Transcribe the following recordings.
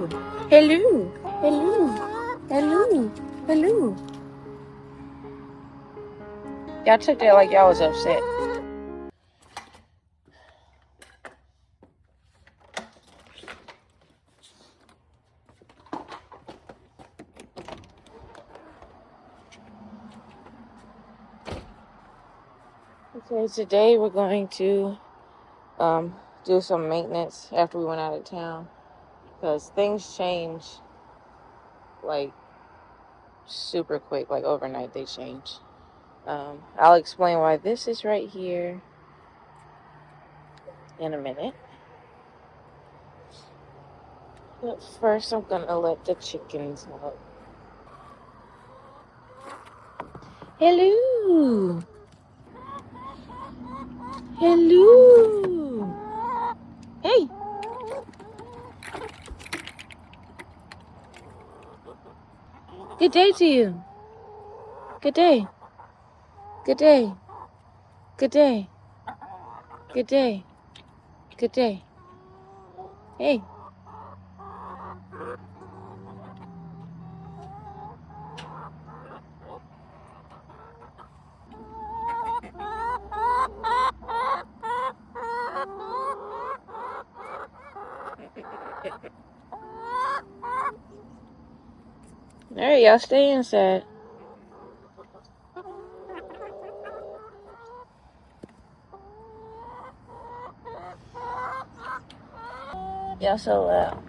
Hello. Hello. Hello. Hello. Y'all took that like y'all was upset. Okay, today we're going to do some maintenance after we went out of town because things change like super quick, like overnight they change. I'll explain why this is right here in a minute. But first I'm gonna let the chickens out. Hello. Hello. Hey. Good day to you. Good day. Good day. Good day. Good day. Good day. Hey. Alright, y'all stay inside. Y'all so loud.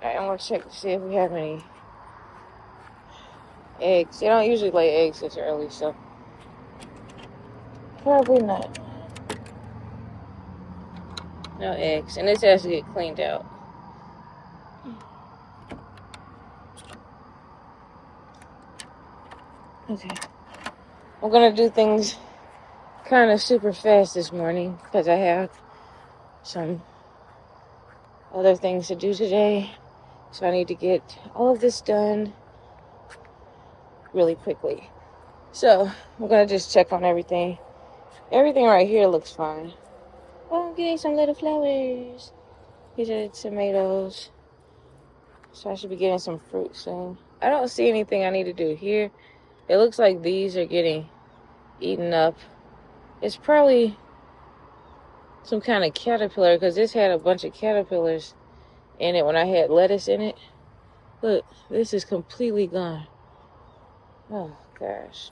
Alright, I'm gonna check to see if we have any eggs. They don't usually lay eggs this early, so probably not. No eggs. And this has to get cleaned out. Okay. I'm gonna do things kind of super fast this morning because I have some other things to do today. So I need to get all of this done really quickly. So I'm gonna just check on everything. Everything right here looks fine. Oh, I'm getting some little flowers. These are tomatoes. So I should be getting some fruit soon. I don't see anything I need to do here. It looks like these are getting eaten up. It's probably some kind of caterpillar because this had a bunch of caterpillars in it when I had lettuce in it. Look, this is completely gone. Oh, gosh.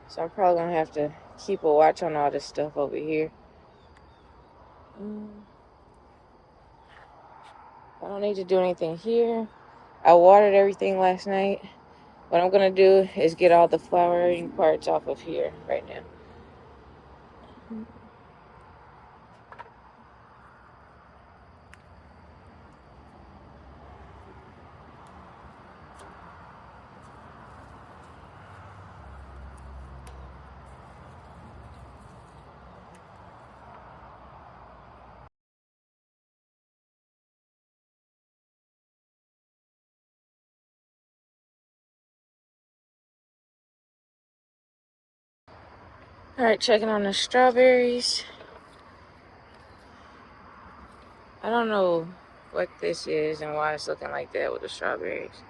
So I'm probably going to have to keep a watch on all this stuff over here. I don't need to do anything here. I watered everything last night. What I'm going to do is get all the flowering parts off of here right now. Alright, checking on the strawberries. I don't know what this is and why it's looking like that with the strawberries.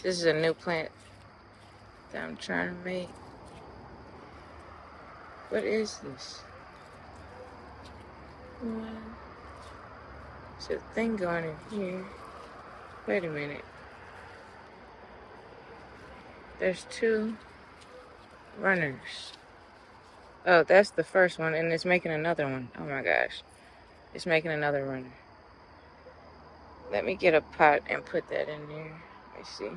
This is a new plant that I'm trying to make. What is this? There's a thing going in here. Wait a minute. There's two runners. Oh, that's the first one, and it's making another one. Oh my gosh. It's making another runner. Let me get a pot and put that in there. Let me see.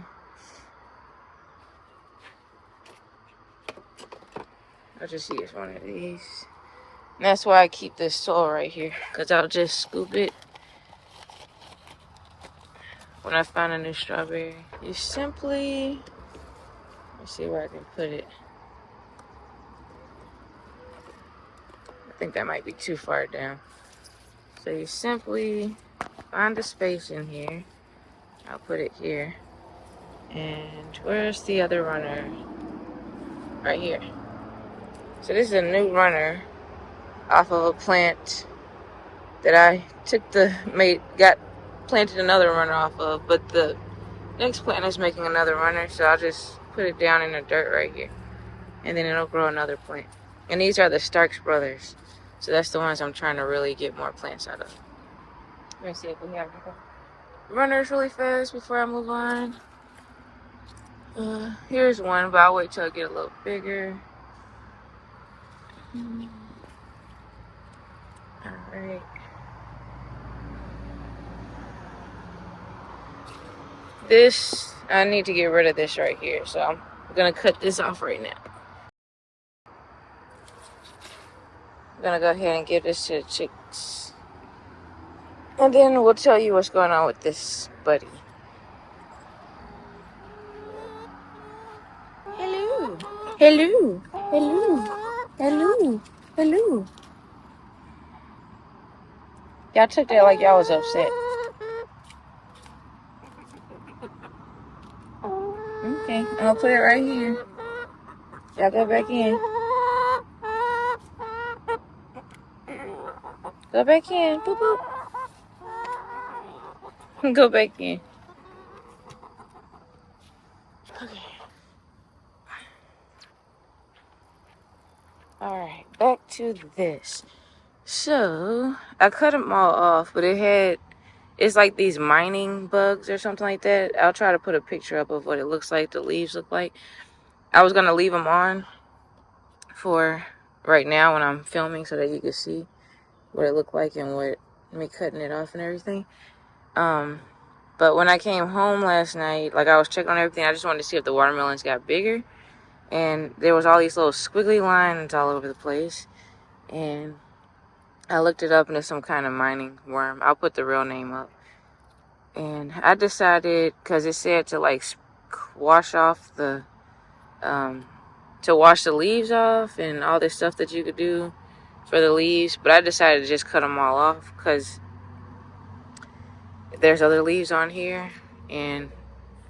I'll just use one of these. And that's why I keep this soil right here, because I'll just scoop it when I find a new strawberry. You simply, let's see where I can put it. I think that might be too far down. So you simply find a space in here. I'll put it here. And where's the other runner? Right here. So this is a new runner off of a plant that I got planted another runner off of, but the next plant is making another runner, so I'll just put it down in the dirt right here, and then it'll grow another plant. And these are the Starks brothers, so that's the ones I'm trying to really get more plants out of. Let me see if we have runners really fast before I move on. Here's one, but I'll wait till I get a little bigger. Alright. This, I need to get rid of this right here, so I'm gonna cut this off right now. I'm gonna go ahead and give this to the chicks. And then we'll tell you what's going on with this buddy. Hello. Hello. Hello. Hello. Hello. Y'all took that like y'all was upset. Okay, I'm gonna put it right here. Y'all go back in. Go back in. Boop, boop. Go back in. Okay. Alright, back to this. So, I cut them all off, but it's like these mining bugs or something like that. I'll try to put a picture up of what it looks like, the leaves look like. I was going to leave them on for right now when I'm filming so that you can see what it looked like and what me cutting it off and everything. But when I came home last night, like I was checking on everything, I just wanted to see if the watermelons got bigger. And there was all these little squiggly lines all over the place. And I looked it up and it's some kind of mining worm. I'll put the real name up. And I decided, because it said to like wash off to wash the leaves off and all this stuff that you could do for the leaves. But I decided to just cut them all off because there's other leaves on here. And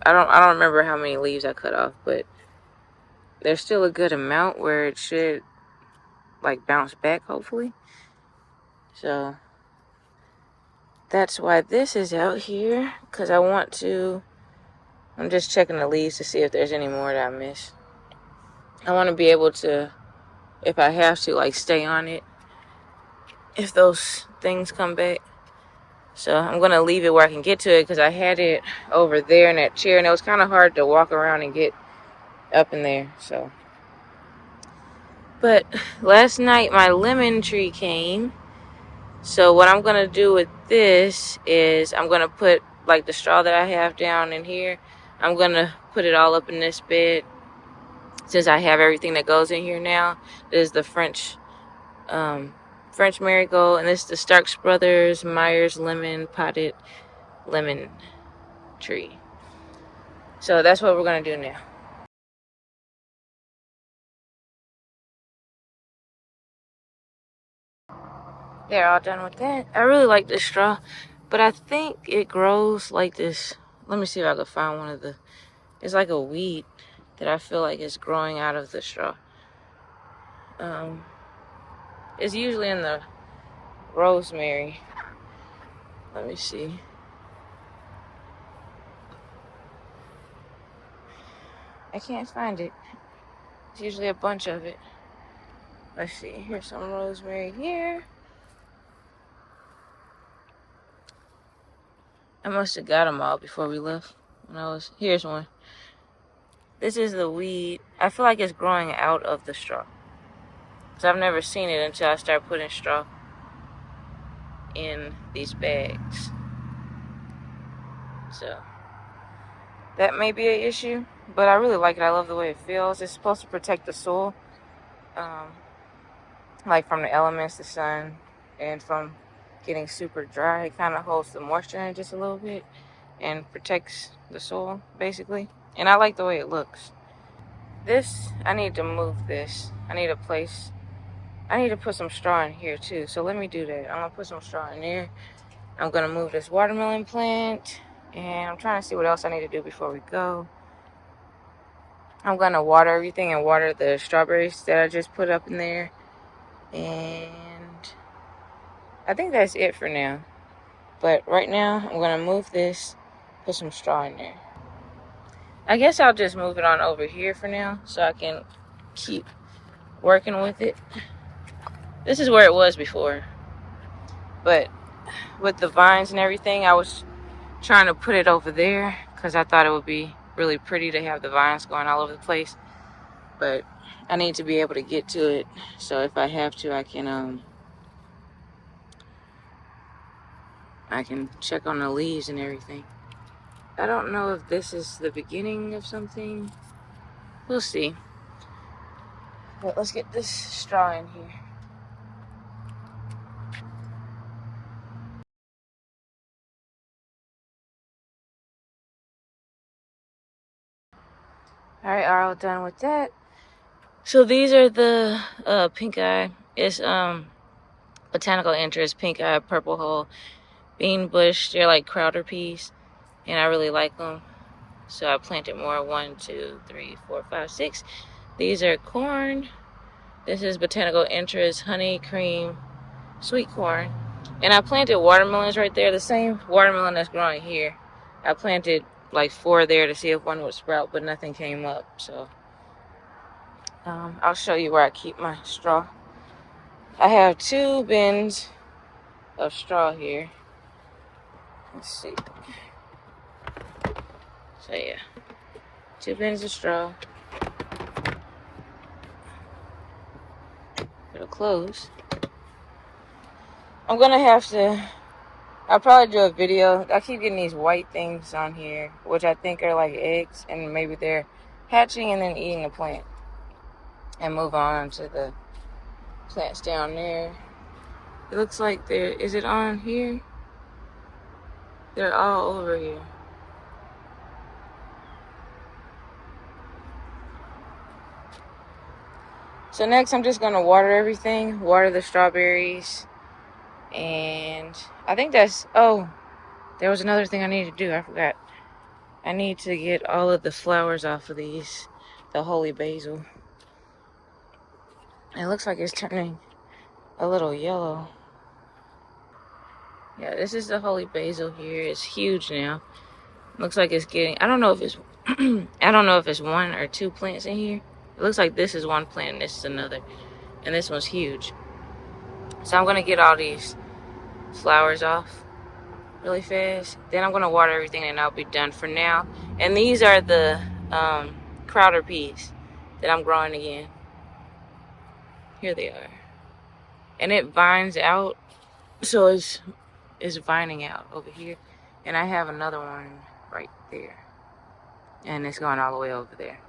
I don't remember how many leaves I cut off, but there's still a good amount where it should like bounce back, hopefully. So that's why this is out here, because I'm just checking the leaves to see if there's any more that I missed. I want to be able to, if I have to, like stay on it if those things come back. So I'm going to leave it where I can get to it, because I had it over there in that chair and it was kind of hard to walk around and get up in there. So, but last night my lemon tree came. So what I'm going to do with this is I'm going to put like the straw that I have down in here. I'm going to put it all up in this bed since I have everything that goes in here now. This is the French marigold, and this is the Starks Brothers Myers lemon potted lemon tree. So that's what we're going to do now. They're all done with that. I really like this straw, but I think it grows like this. Let me see if I can find one of the... It's like a weed that I feel like is growing out of the straw. It's usually in the rosemary. Let me see. I can't find it. It's usually a bunch of it. Let's see. Here's some rosemary here. I must have got them all before we left. Here's one. This is the weed. I feel like it's growing out of the straw. Because I've never seen it until I started putting straw in these bags. So that may be an issue, but I really like it. I love the way it feels. It's supposed to protect the soil, like from the elements, the sun, and from getting super dry. It kind of holds the moisture in just a little bit and protects the soil, basically. And I like the way it looks. This, I need to move this. I need to put some straw in here too. So let me do that. I'm going to put some straw in there. I'm going to move this watermelon plant. And I'm trying to see what else I need to do before we go. I'm gonna water everything and water the strawberries that I just put up in there. And I think that's it for now. But right now, I'm gonna move this, put some straw in there. I guess I'll just move it on over here for now so I can keep working with it. This is where it was before. But with the vines and everything, I was trying to put it over there because I thought it would be really pretty to have the vines going all over the place. But I need to be able to get to it, so if I have to, I can check on the leaves and everything. I don't know if this is the beginning of something. We'll see. But let's get this straw in here. Alright, all done with that. So these are the pink eye. It's botanical interest, pink eye, purple hull, bean bush. They're like crowder peas, and I really like them. So I planted more. 1, 2, 3, 4, 5, 6. These are corn. This is botanical interest, honey, cream, sweet corn. And I planted watermelons right there. The same watermelon that's growing here. I planted like 4 there to see if one would sprout, but nothing came up. So I'll show you where I keep my straw. I have 2 bins of straw here. Let's see. So yeah, 2 bins of straw. It'll close. I'm gonna have to, I'll probably do a video. I keep getting these white things on here, which I think are like eggs, and maybe they're hatching and then eating the plant. And move on to the plants down there. It looks like they're, is it on here? They're all over here. So next I'm just gonna water everything, water the strawberries, and I think that's, oh, there was another thing I need to do, I forgot. I need to get all of the flowers off of these, the holy basil. It looks like it's turning a little yellow. Yeah, this is the holy basil here. It's huge now. Looks like it's getting, I don't know if it's I don't know if it's 1 or 2 plants in here. It looks like this is 1 plant and this is another. And this one's huge. So I'm gonna get all these flowers off really fast. Then I'm gonna water everything and I'll be done for now. And these are the crowder peas that I'm growing again. Here they are. And it vines out, so it's vining out over here. And I have another one right there. And it's going all the way over there.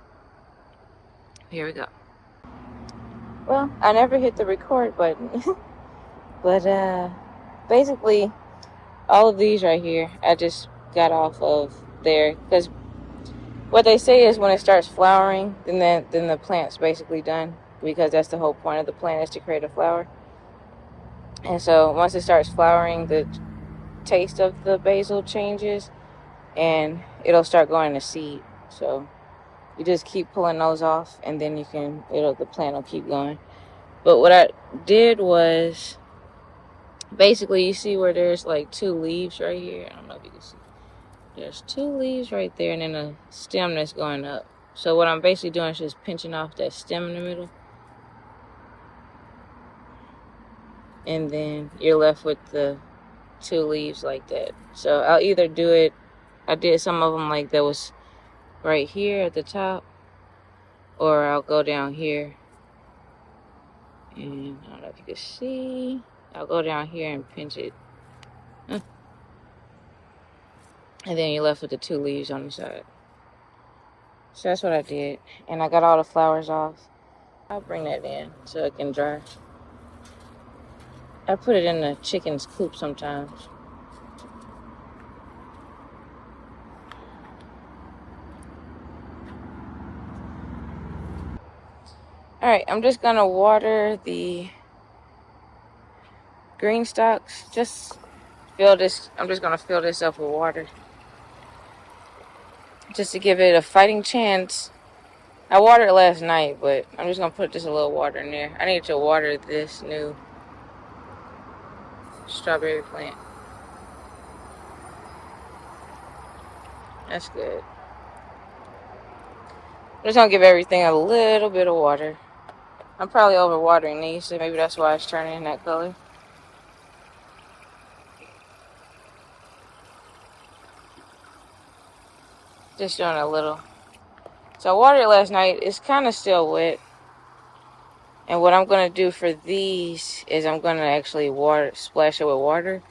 Here we go. Well, I never hit the record button. But basically, all of these right here, I just got off of there. Because what they say is when it starts flowering, then the plant's basically done. Because that's the whole point of the plant, is to create a flower. And so once it starts flowering, the taste of the basil changes. And it'll start going to seed. So you just keep pulling those off, and then the plant will keep going. But what I did was, basically, you see where there's like 2 leaves right here? I don't know if you can see. There's 2 leaves right there, and then a stem that's going up. So what I'm basically doing is just pinching off that stem in the middle. And then you're left with the 2 leaves like that. So I'll either do it, I did some of them like that was right here at the top, or I'll go down here. And I don't know if you can see. I'll go down here and pinch it. And then you're left with the 2 leaves on the side. So that's what I did. And I got all the flowers off. I'll bring that in so it can dry. I put it in the chicken's coop sometimes. Alright, I'm just gonna water the green stalks. Just fill this, I'm just gonna fill this up with water. Just to give it a fighting chance I watered it last night, but I'm just going to put just a little water in there. I need to water this new strawberry plant. That's good. I'm just going to give everything a little bit of water. I'm probably overwatering these, so maybe that's why it's turning that color. Just doing a little. So I watered it last night. It's kind of still wet. And what I'm going to do for these is I'm going to actually splash it with water.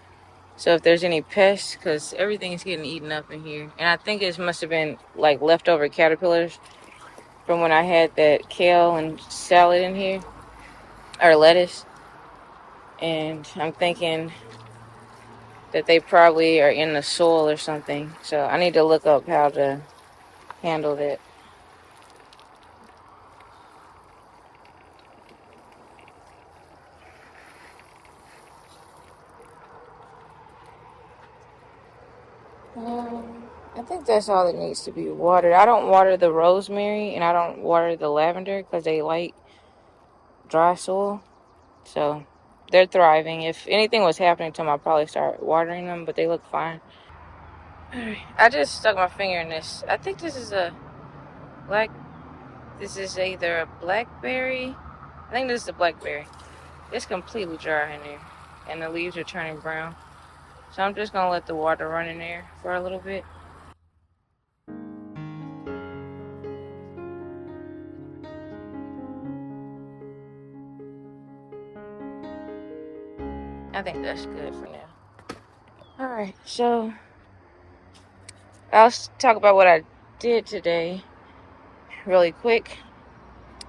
So if there's any pests, because everything's getting eaten up in here. And I think it must have been like leftover caterpillars from when I had that kale and salad in here. Or lettuce. And I'm thinking that they probably are in the soil or something. So I need to look up how to handle that. I think that's all that needs to be watered. I don't water the rosemary and I don't water the lavender because they like dry soil. So they're thriving. If anything was happening to them, I'd probably start watering them, but they look fine. I just stuck my finger in this. I think this is this is either a blackberry. I think this is a blackberry. It's completely dry in there and the leaves are turning brown. So I'm just gonna let the water run in there for a little bit. I think that's good for now. Alright, so I'll talk about what I did today really quick.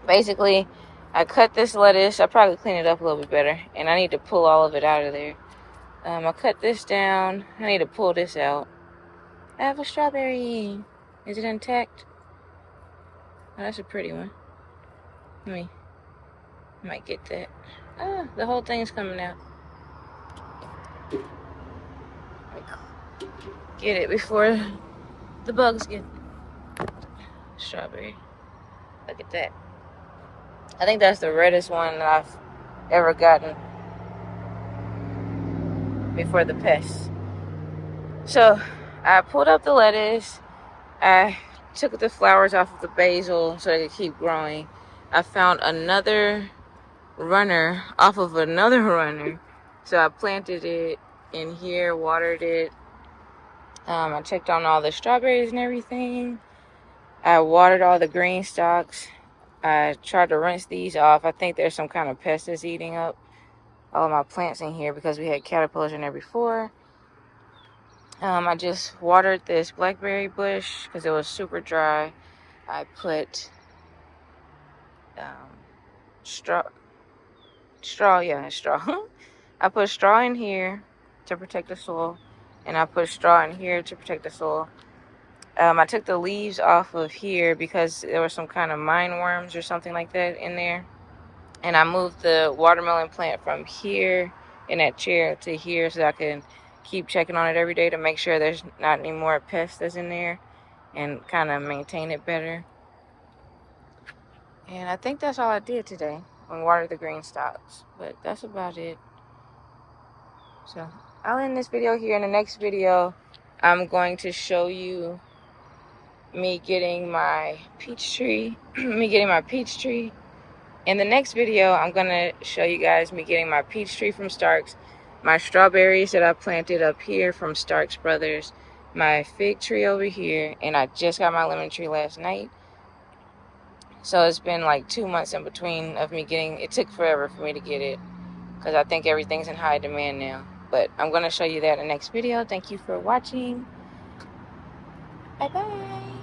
Basically, I cut this lettuce. I probably clean it up a little bit better, and I need to pull all of it out of there. I cut this down. I need to pull this out. I have a strawberry. Is it intact? Oh, that's a pretty one. I might get that. Ah, the whole thing's coming out. Get it before the bugs get strawberry. Look at that. I think that's the reddest one that I've ever gotten before the pest. So I pulled up the lettuce. I took the flowers off of the basil so they could keep growing. I found another runner off of another runner. So I planted it in here, watered it. I checked on all the strawberries and everything. I watered all the green stalks. I tried to rinse these off. I think there's some kind of pest that's eating up all of my plants in here because we had caterpillars in there before. I just watered this blackberry bush because it was super dry. I put straw. I put straw in here to protect the soil, and I put straw in here to protect the soil. I took the leaves off of here because there were some kind of mine worms or something like that in there. And I moved the watermelon plant from here in that chair to here so I can keep checking on it every day to make sure there's not any more pests that's in there and kind of maintain it better. And I think that's all I did today when watered the green stalks. But that's about it. So I'll end this video here. In the next video, I'm going to show you me getting my peach tree. In the next video, I'm going to show you guys me getting my peach tree from Starks, my strawberries that I planted up here from Starks Brothers, my fig tree over here, and I just got my lemon tree last night. So it's been like 2 months in between of me getting, it took forever for me to get it because I think everything's in high demand now. But I'm going to show you that in the next video. Thank you for watching. Bye-bye.